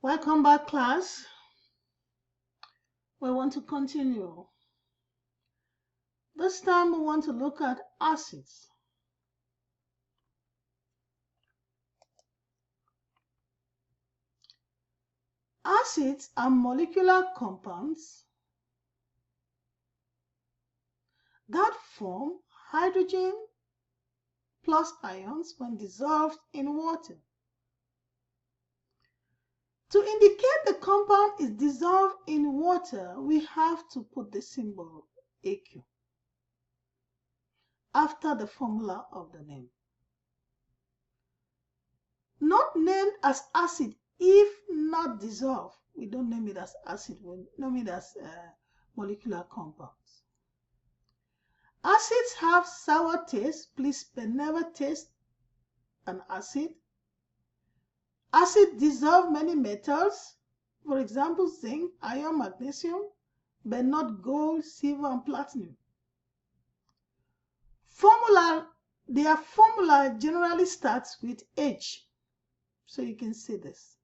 Welcome back, class. We want to continue. This time we want to look at acids. Acids are molecular compounds that form hydrogen plus ions when dissolved in water. To indicate the compound is dissolved in water, we have to put the symbol AQ after the formula of the name. Not named as acid if not dissolved. We don't name it as acid, we name it as molecular compounds. Acids have sour taste. Please never taste an acid. Acid dissolve many metals, for example, zinc, iron, magnesium, but not gold, silver, and platinum. Their formula generally starts with H. So you can see this.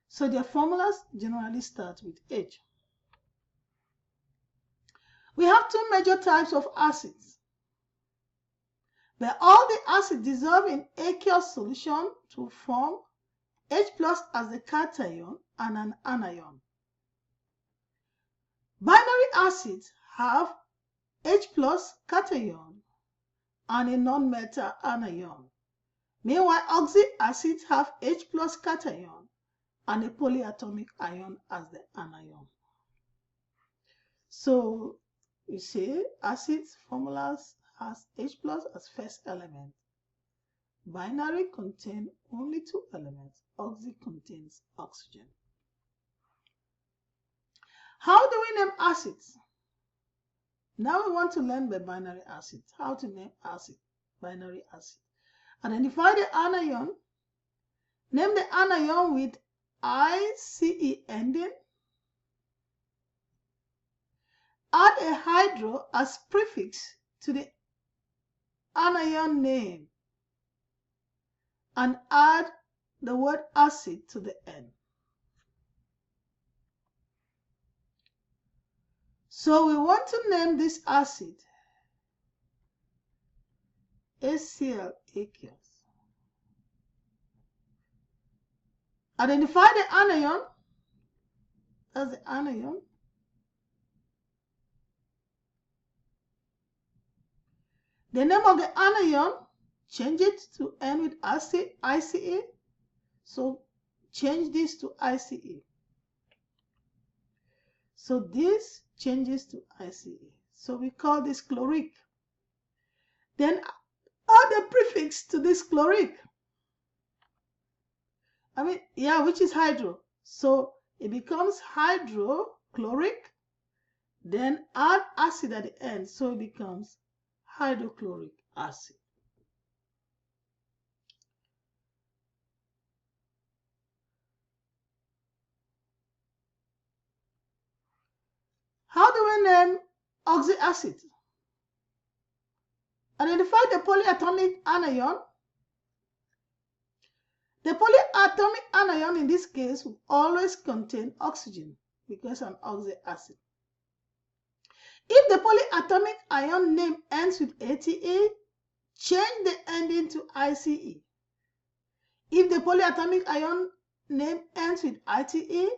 So their formulas generally start with H. We have two major types of acids. But all the acids dissolve in aqueous solution to form H plus as the cation and an anion. Binary acids have H plus cation and a non-metal anion. Meanwhile, oxy acids have H plus cation and a polyatomic ion as the anion. So you see, acids formulas has H plus as first element. Binary contain only two elements. Oxy contains oxygen. How do we name acids? Now we want to learn the binary acids. How to name acid, binary acid. Identify the anion. Name the anion with ICE ending. Add a hydro as prefix to the anion name and add the word acid to the end. So we want to name this acid HCl aqueous. Identify the anion. That's the anion. The name of the anion, change it to end with ICE. So change this to ICE. So this changes to ICE. So we call this chloric. Then add the prefix to this chloric. Which is hydro. So it becomes hydrochloric. Then add acid at the end. So it becomes hydrochloric acid. How do we name oxy acid? Identify the polyatomic anion. The polyatomic anion in this case will always contain oxygen because an oxy acid. If the polyatomic ion name ends with ATE, change the ending to ICE. If the polyatomic ion name ends with ITE,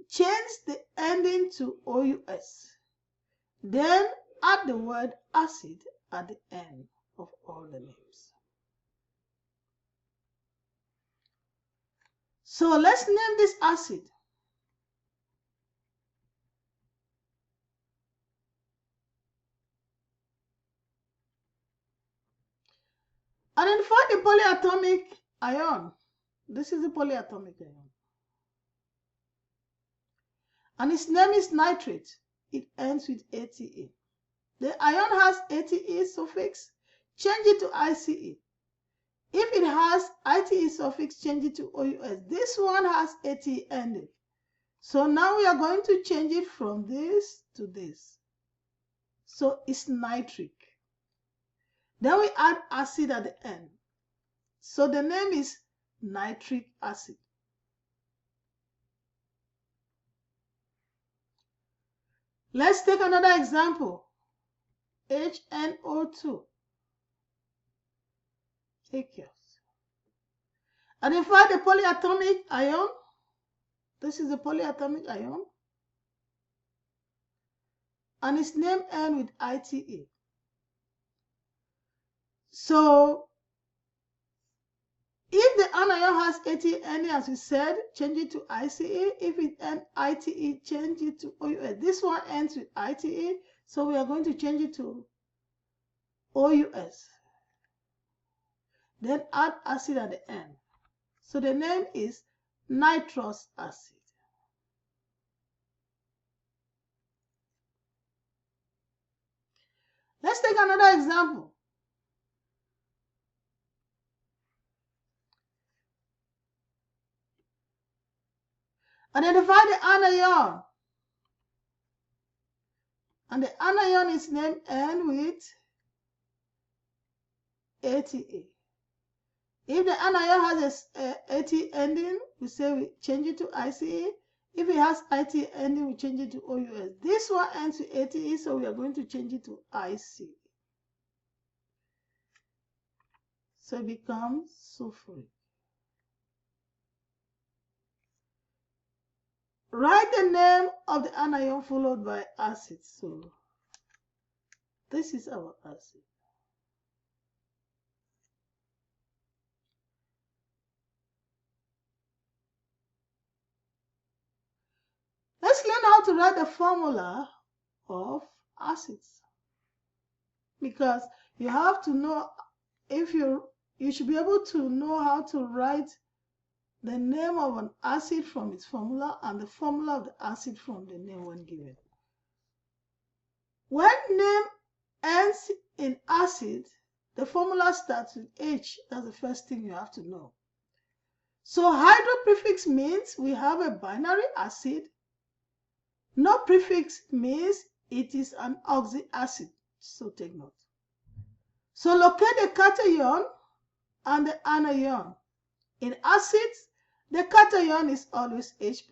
change the ending to OUS. Then add the word acid at the end of all the names. So let's name this acid. Identify the polyatomic ion. This is the polyatomic ion. And its name is nitrate. It ends with ATE. The ion has ATE suffix, change it to ICE. If it has ITE suffix, change it to OUS. This one has ATE ending. So now we are going to change it from this to this. So it's nitric. Then we add acid at the end. So the name is nitric acid. Let's take another example. HNO2. Aqueous. Identify the polyatomic ion. This is the polyatomic ion. And its name ends with ITA. So, if the anion has ATA ending, as we said, change it to ICE. If it ends ITE, change it to OUS. This one ends with ITE, so we are going to change it to OUS. Then add acid at the end. So the name is nitrous acid. Let's take another example. Identify the anion. And the anion is named N with ATA. If the anion has a AT ending, we say we change it to ICE. If it has IT ending, we change it to OUS. This one ends with ATE, so we are going to change it to IC. So it becomes sulfuric. Write the name of the anion followed by acid. So this is our acid. Let's learn how to write the formula of acids. Because you have to know, if you should be able to know how to write the name of an acid from its formula and the formula of the acid from the name when given. When name ends in acid, the formula starts with H. That's the first thing you have to know. So hydro prefix means we have a binary acid. No prefix means it is an oxyacid. So take note. So locate the cation and the anion. In acids, the cation is always H+.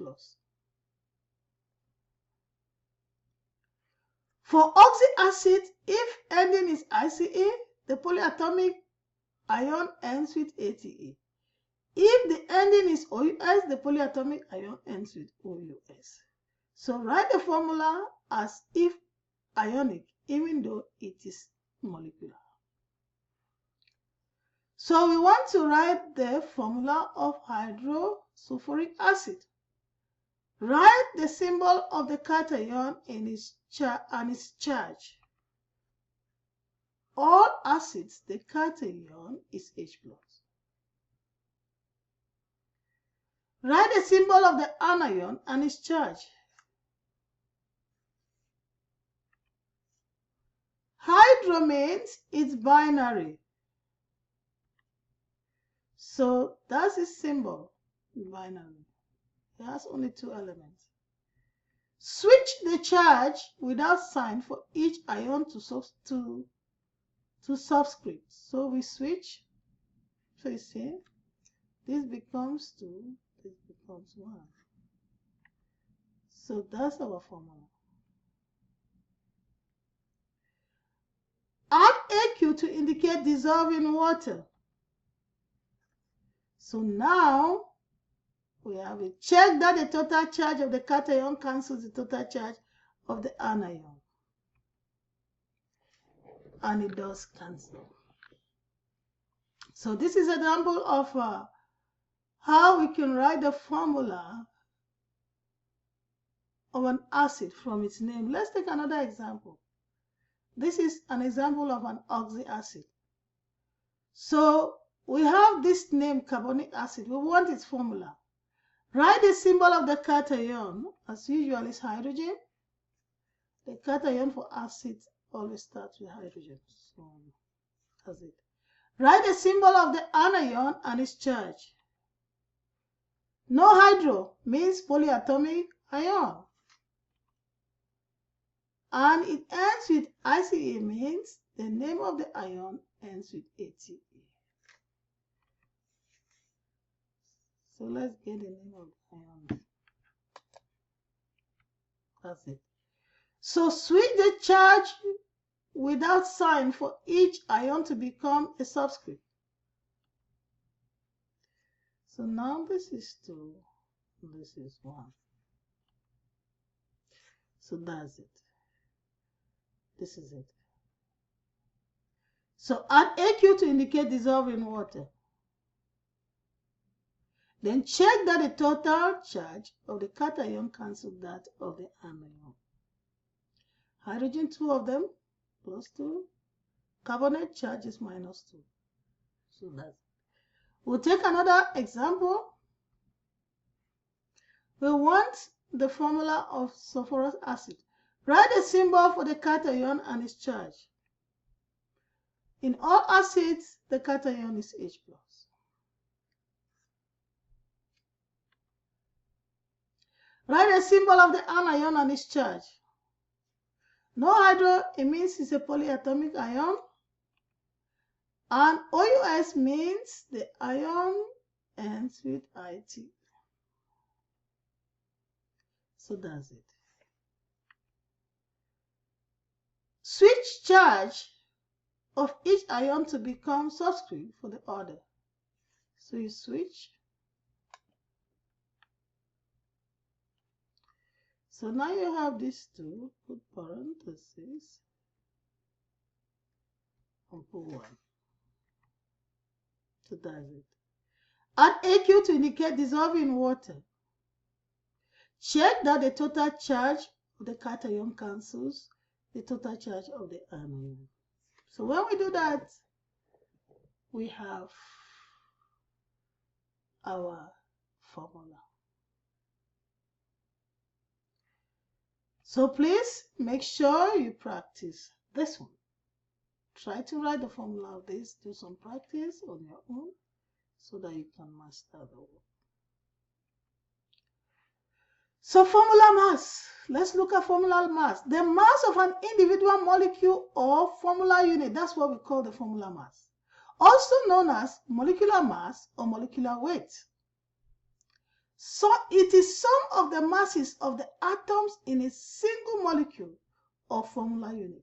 For oxyacid, if ending is ICE, the polyatomic ion ends with ATE. If the ending is OUS, the polyatomic ion ends with OUS. So write the formula as if ionic, even though it is molecular. So we want to write the formula of hydrosulfuric acid. Write the symbol of the cation and its charge. All acids, the cation is H+. Write the symbol of the anion and its charge. Hydro means it's binary. So that's its symbol, binary. It has only 2 elements. Switch the charge without sign for each ion to subscript. So we switch. So you see, this becomes 2, this becomes 1. So that's our formula. Add AQ to indicate dissolving water. So now we have it. Check that the total charge of the cation cancels the total charge of the anion. And it does cancel. So this is an example of how we can write the formula of an acid from its name. Let's take another example. This is an example of an oxyacid. So we have this name, carbonic acid. We want its formula. Write the symbol of the cation. As usual, is hydrogen. The cation for acid always starts with hydrogen. So that's it. Write the symbol of the anion and its charge. No hydro means polyatomic ion. And it ends with ICE means the name of the ion ends with ATE. So let's get the name of the ion. That's it. So switch the charge without sign for each ion to become a subscript. So now this is 2, this is 1. So that's it. This is it. So add AQ to indicate dissolve in water. Then check that the total charge of the cation cancels that of the anion. Hydrogen, 2 of them, +2. Carbonate charge is -2. So that's it. We'll take another example. We want the formula of sulfurous acid. Write a symbol for the cation and its charge. In all acids, the cation is H+. Write a symbol of the anion and its charge. No hydro, it means it's a polyatomic ion. And OUS means the ion ends with IT. So that's it. Switch charge of each ion to become subscript for the other. So you switch. So now you have these two, put parentheses, and put 1. So that's it. Add AQ to indicate dissolve in water. Check that the total charge of the cation cancels the total charge of the anion. So when we do that, we have our formula. So please make sure you practice this one. Try to write the formula of this, do some practice on your own so that you can master the work. So formula mass. Let's look at formula mass. The mass of an individual molecule or formula unit, that's what we call the formula mass. Also known as molecular mass or molecular weight. So it is sum of the masses of the atoms in a single molecule or formula unit.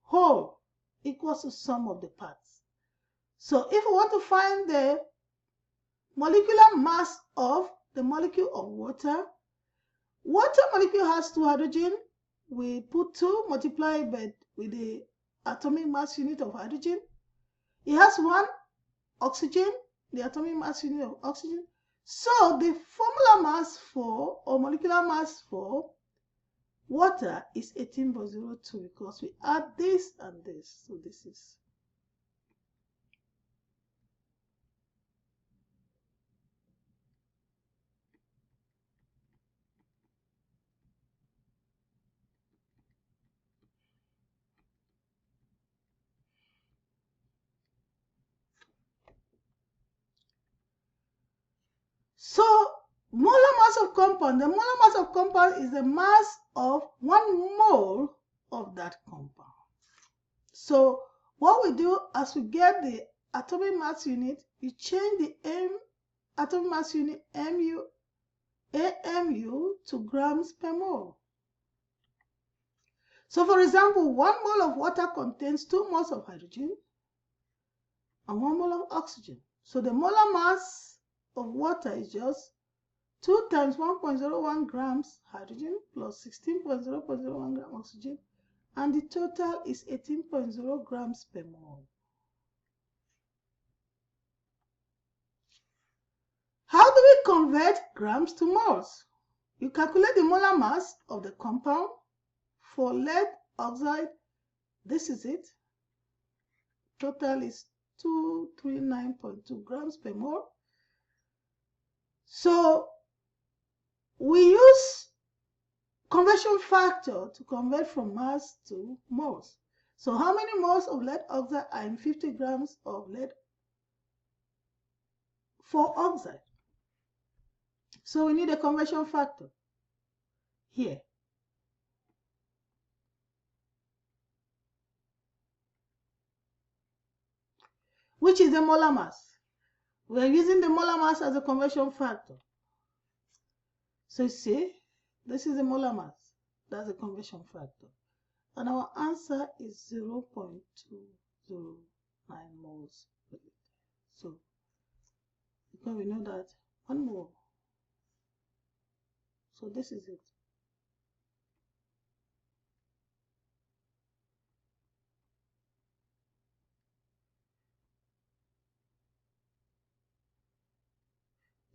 Whole equals to sum of the parts. So if we want to find the molecular mass of the molecule of water, water molecule has 2 hydrogen. We put 2 multiplied with the atomic mass unit of hydrogen. It has 1 oxygen, the atomic mass unit of oxygen. So the formula mass for, or molecular mass for, water is 18.02 because we add this and this. So this is. So molar mass of compound, the molar mass of compound is the mass of 1 mole of that compound. So what we do as we get the atomic mass unit, you change the atomic mass unit AMU to grams per mole. So for example, 1 mole of water contains 2 moles of hydrogen and 1 mole of oxygen. So the molar mass of water is just 2 times 1.01 grams hydrogen plus 16.0.01 gram oxygen, and the total is 18.0 grams per mole. How do we convert grams to moles? You calculate the molar mass of the compound. For lead oxide, this is it. Total is 239.2 grams per mole. So we use conversion factor to convert from mass to moles. So how many moles of lead oxide are in 50 grams of lead 4 oxide? So we need a conversion factor here. Which is the molar mass. We're using the molar mass as a conversion factor. So you see, this is the molar mass. That's a conversion factor. And our answer is 0.209 moles per liter. So, because we know that 1 mole. So this is it.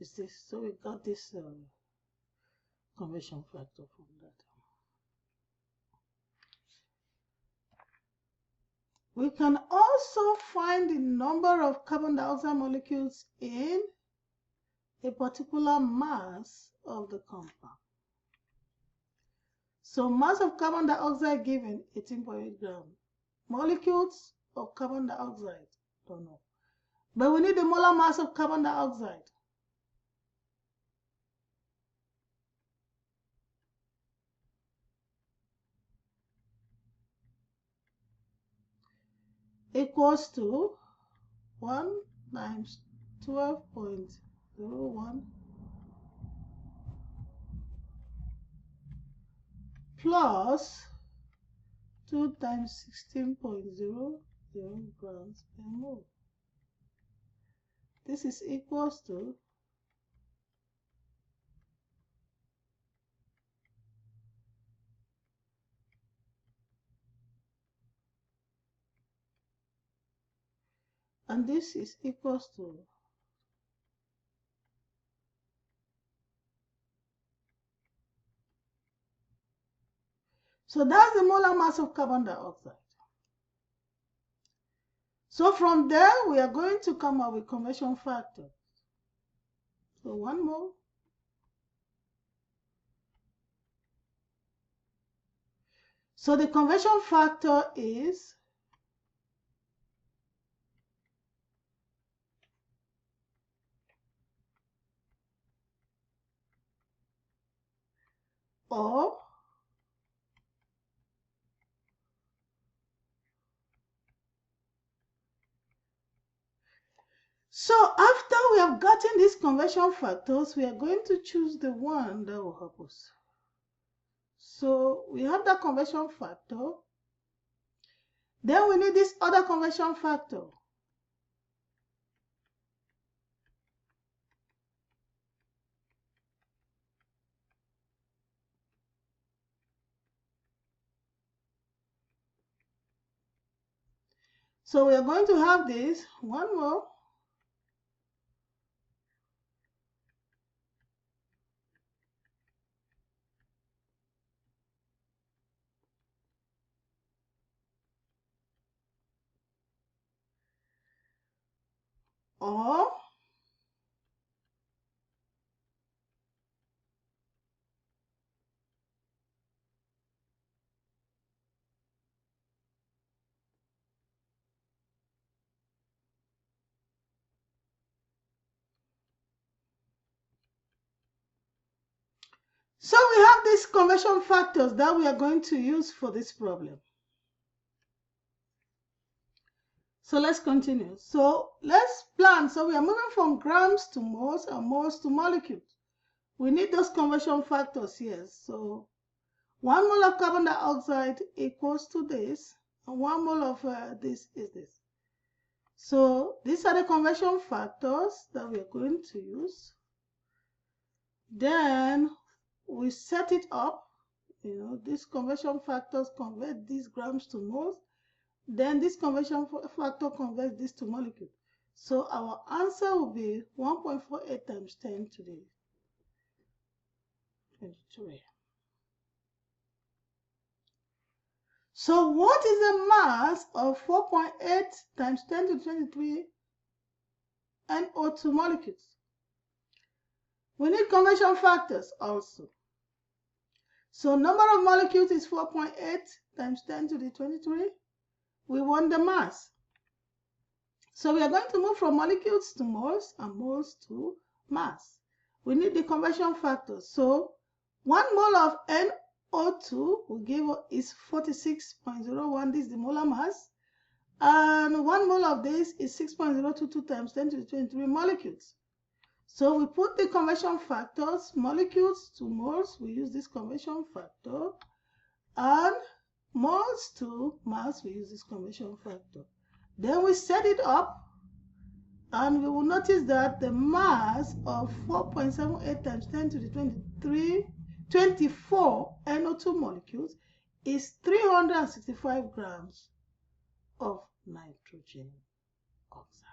Is this? So we got this conversion factor from that. We can also find the number of carbon dioxide molecules in a particular mass of the compound. So mass of carbon dioxide given 18.8 grams. Molecules of carbon dioxide, don't know. But we need the molar mass of carbon dioxide. Equals to 1 times 12.01 plus 2 times 16.00 grams per mole. This is equals to 2. So that's the molar mass of carbon dioxide. So from there, we are going to come up with conversion factor. So 1 mole So the conversion factor is or so after we have gotten these conversion factors, we are going to choose the one that will help us. So we have that conversion factor. Then we need this other conversion factor. So we are going to have this 1 mole or so we have these conversion factors that we are going to use for this problem. So let's continue. So let's plan. So we are moving from grams to moles and moles to molecules. We need those conversion factors here. So 1 mole of carbon dioxide equals to this, and 1 mole of this is this. So these are the conversion factors that we are going to use. Then we set it up. These conversion factors convert these grams to moles. Then this conversion factor converts this to molecule. So our answer will be 1.48 times 10 to the 23. So what is the mass of 4.8 times 10 to the 23 NO2 molecules? We need conversion factors also. So number of molecules is 4.8 times 10 to the 23. We want the mass. So we are going to move from molecules to moles and moles to mass. We need the conversion factors. So 1 mole of NO2 will give is 46.01. This is the molar mass. And 1 mole of this is 6.022 times 10 to the 23 molecules. So we put the conversion factors, molecules to moles, we use this conversion factor, and moles to mass, we use this conversion factor. Then we set it up, and we will notice that the mass of 4.78 times 10 to the 24 NO2 molecules is 365 grams of nitrogen oxide.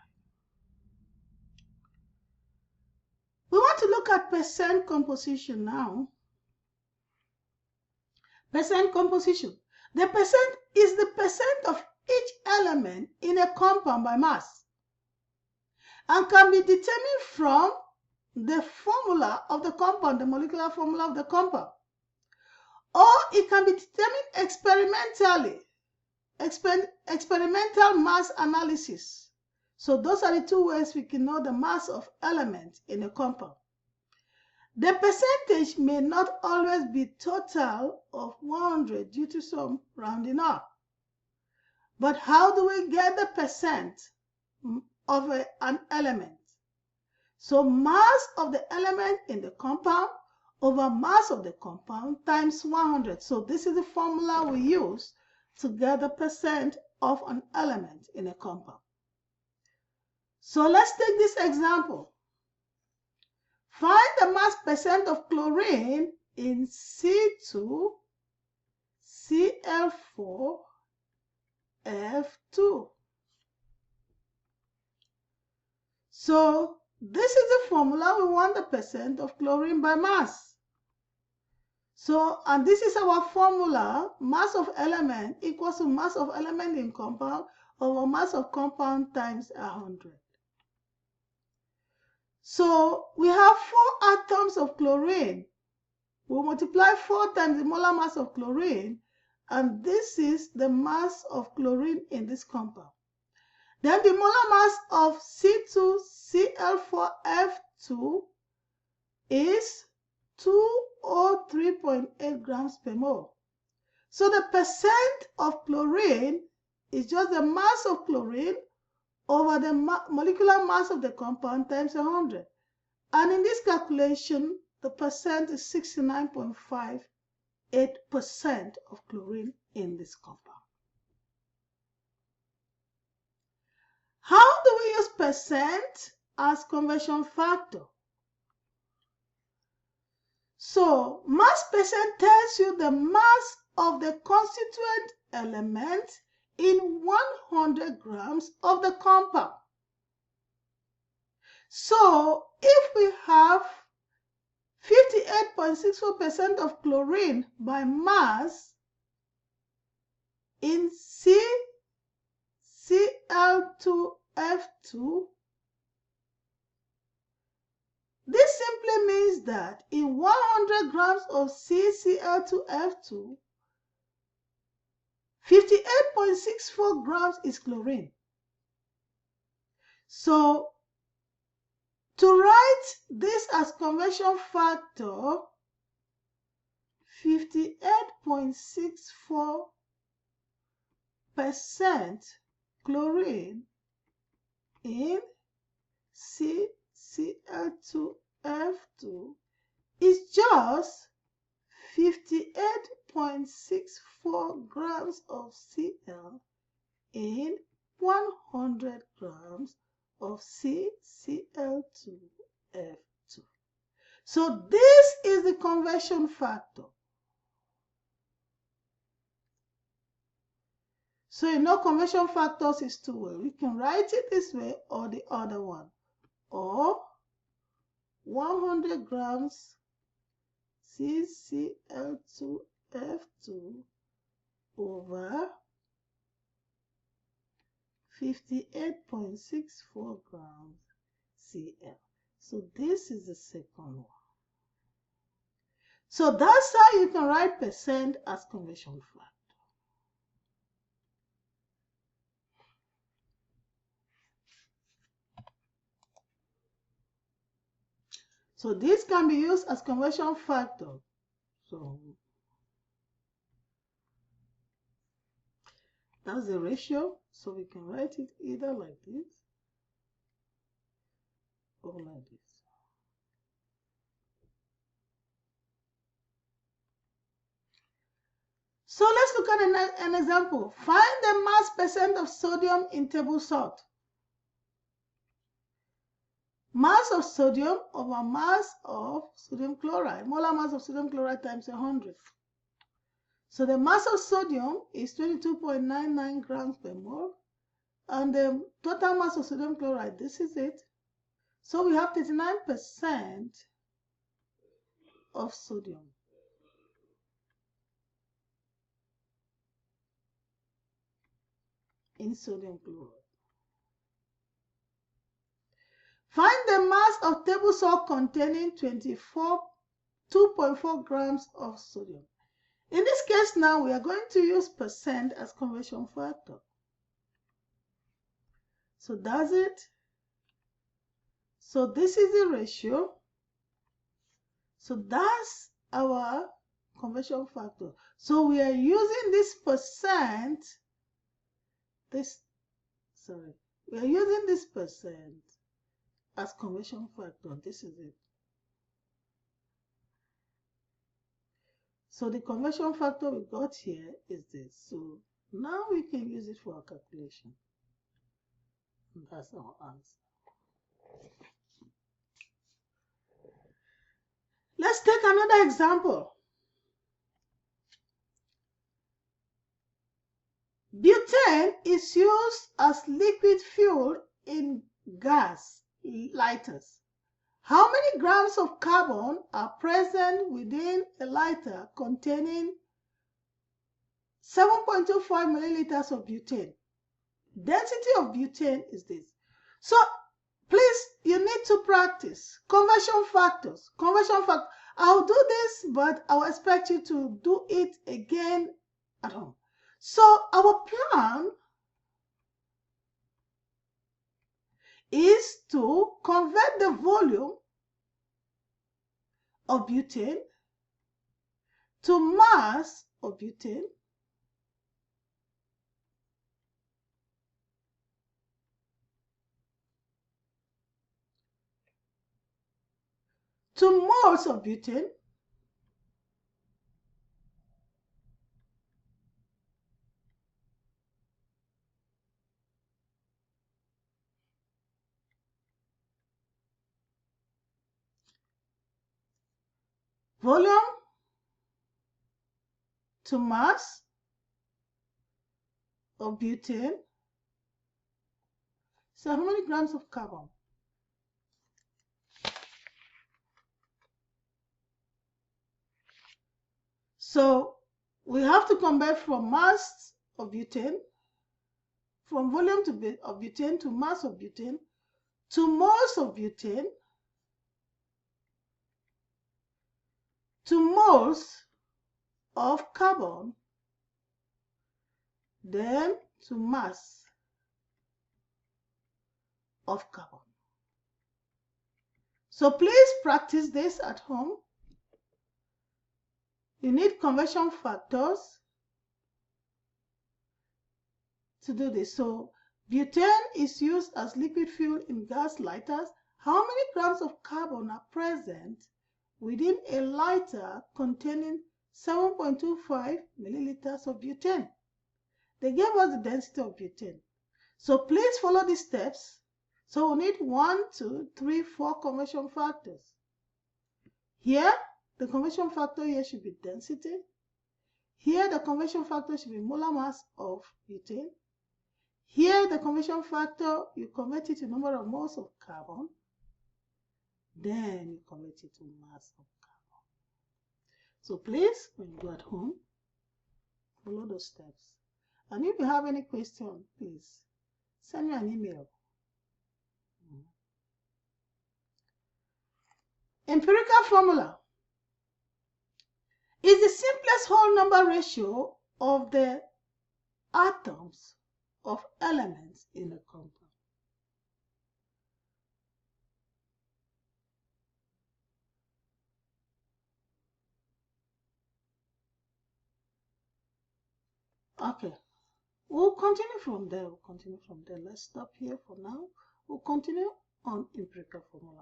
We want to look at percent composition now. Percent composition. The percent is the percent of each element in a compound by mass and can be determined from the formula of the compound, the molecular formula of the compound. Or it can be determined experimentally, experimental mass analysis. So those are the two ways we can know the mass of elements in a compound. The percentage may not always be total of 100 due to some rounding up. But how do we get the percent of an element? So mass of the element in the compound over mass of the compound times 100. So this is the formula we use to get the percent of an element in a compound. So let's take this example. Find the mass percent of chlorine in C2Cl4F2. So this is the formula. We want the percent of chlorine by mass. So, and this is our formula, mass of element equals to mass of element in compound over mass of compound times 100. So we have 4 atoms of chlorine. We multiply 4 times the molar mass of chlorine, and this is the mass of chlorine in this compound. Then the molar mass of C2Cl4F2 is 203.8 grams per mole. So the percent of chlorine is just the mass of chlorine over the molecular mass of the compound times 100. And in this calculation, the percent is 69.58% of chlorine in this compound. How do we use percent as conversion factor? So mass percent tells you the mass of the constituent element in 100 grams of the compound. So if we have 58.64% of chlorine by mass in CCl2F2, this simply means that in 100 grams of CCl2F2, 58.64 grams is chlorine. So to write this as conversion factor, 58.64% chlorine in CCl2F2 is just 58.64 grams of Cl in 100 grams of CCl2F2. So this is the conversion factor. So you know conversion factors is two ways. We can write it this way or the other one. Or 100 grams CCl2F2 over 58.64 grams Cl. So this is the second one. So that's how you can write percent as conversion factor. So this can be used as conversion factor. So That's the ratio. So we can write it either like this or like this. So let's look at an example. Find the mass percent of sodium in table salt. Mass of sodium over mass of sodium chloride. Molar mass of sodium chloride times 100. So the mass of sodium is 22.99 grams per mole. And the total mass of sodium chloride, this is it. So we have 39% of sodium. In sodium chloride. Find the mass of table salt containing 2.4 grams of sodium. In this case now, we are going to use percent as conversion factor. So that's it. So this is the ratio. So that's our conversion factor. So we are using this percent, we are using this percent as conversion factor. This is it. So the conversion factor we got here is this. So now we can use it for our calculation. And that's our answer. Let's take another example. Butane is used as liquid fuel in gas lighters. How many grams of carbon are present within a lighter containing 7.25 milliliters of butane? Density of butane is this. So please, you need to practice conversion factors. I'll do this, but I'll expect you to do it again at home. So our plan is to convert the volume of butane to mass of butane to moles of butane volume to mass of butane. So how many grams of carbon? So we have to convert from mass of butane, from volume of butane to mass of butane, to moles of butane, to moles of carbon, then to mass of carbon. So please practice this at home. You need conversion factors to do this. So butane is used as liquid fuel in gas lighters. How many grams of carbon are present within a lighter containing 7.25 milliliters of butane? They gave us the density of butane. So please follow these steps. So we need 1, 2, 3, 4 conversion factors. Here, the conversion factor here should be density. Here, the conversion factor should be molar mass of butane. Here, the conversion factor, you convert it to number of moles of carbon. Then you convert it to mass of carbon. So please, when you go at home, follow those steps. And if you have any question, please send me an email. Empirical formula is the simplest whole number ratio of the atoms of elements in a compound. Okay, We'll continue from there. Let's stop here for now. We'll continue on empirical formula.